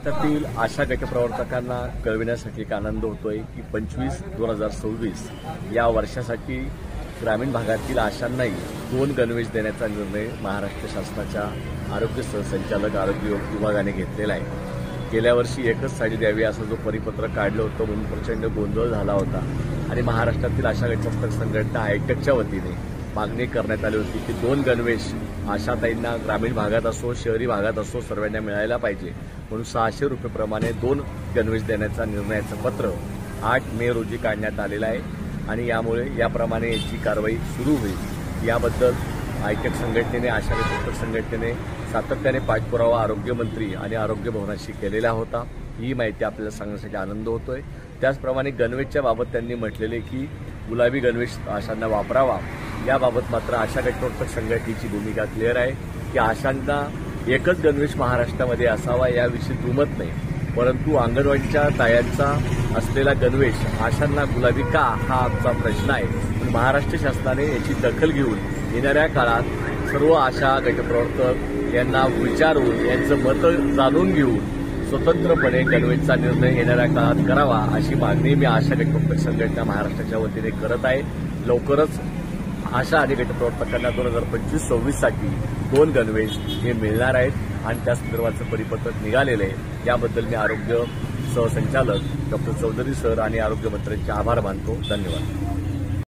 महाराष्ट्रातील आशा गटप्रवर्तकांना कळविण्यासाठी एक आनंद होतोय की 25/2026 या वर्षासाठी ग्रामीण भागातील आशांनाही 2 गणवेश देण्याचा निर्णय महाराष्ट्र शासनाच्या आरोग्य सहसंचालक आरोग्य विभागाने घेतलेला आहे। गेल्या वर्षी एकच साडी द्यावी असं जो परिपत्रक काढलं होतं म्हणून प्रचंड गोंधळ झाला होता आणि महाराष्ट्रातील आशा गटप्रवर्तक संघटना हायटेकच्या वतीने मागणी करण्यात आली होती की 2 गणवेश आशाताईंना ग्रामीण भागात असो शहरी भागात असो सर्वांना मिळायला पाहिजे म्हणून 600 रुपये प्रमाणे 2 गणवेश देण्याचा निर्णयाचं पत्र 8 मे रोजी काढण्यात आलेलं आहे आणि यामुळे याप्रमाणे याची कारवाई सुरू होईल। याबद्दल हायटेक संघटनेने आशा गटप्रवर्तक संघटनेने सातत्याने पाठपुरावा आरोग्यमंत्री आणि आरोग्य भवनाशी केलेला होता। ही माहिती आपल्याला सांगण्यासाठी आनंद होतोय। त्याचप्रमाणे गणवेशच्या बाबत त्यांनी म्हटलेले की गुलाबी गणवेश आशांना वापरावा। याबाबत मात्र आशा गटप्रवर्तक संघटनेची भूमिका क्लिअर आहे की आशांना एकच गणवेश महाराष्ट्रामध्ये असावा याविषयी दुमत नाही, परंतु अंगणवाडीच्या तायांचा असलेला गणवेश आशांना गुलाबी का हा आमचा प्रश्न आहे। पण महाराष्ट्र शासनाने याची दखल घेऊन येणाऱ्या काळात सर्व आशा गटप्रवर्तक यांना विचारून यांचं मत जाणून घेऊन स्वतंत्रपणे गणवेशचा निर्णय येणाऱ्या काळात करावा अशी मागणी मी आशा गटप्रवर्तक संघटना महाराष्ट्राच्या वतीने करत आहे। लवकरच आशा आणि गटप्रवर्तकांना 2025-26 साठी 2 गणवेश हे मिळणार आहेत आणि त्या संदर्भाचं परिपत्रक निघालेलं आहे। याबद्दल मी आरोग्य सहसंचालक डॉ. चौधरी सर आणि आरोग्यमंत्र्यांचे आभार मानतो। धन्यवाद।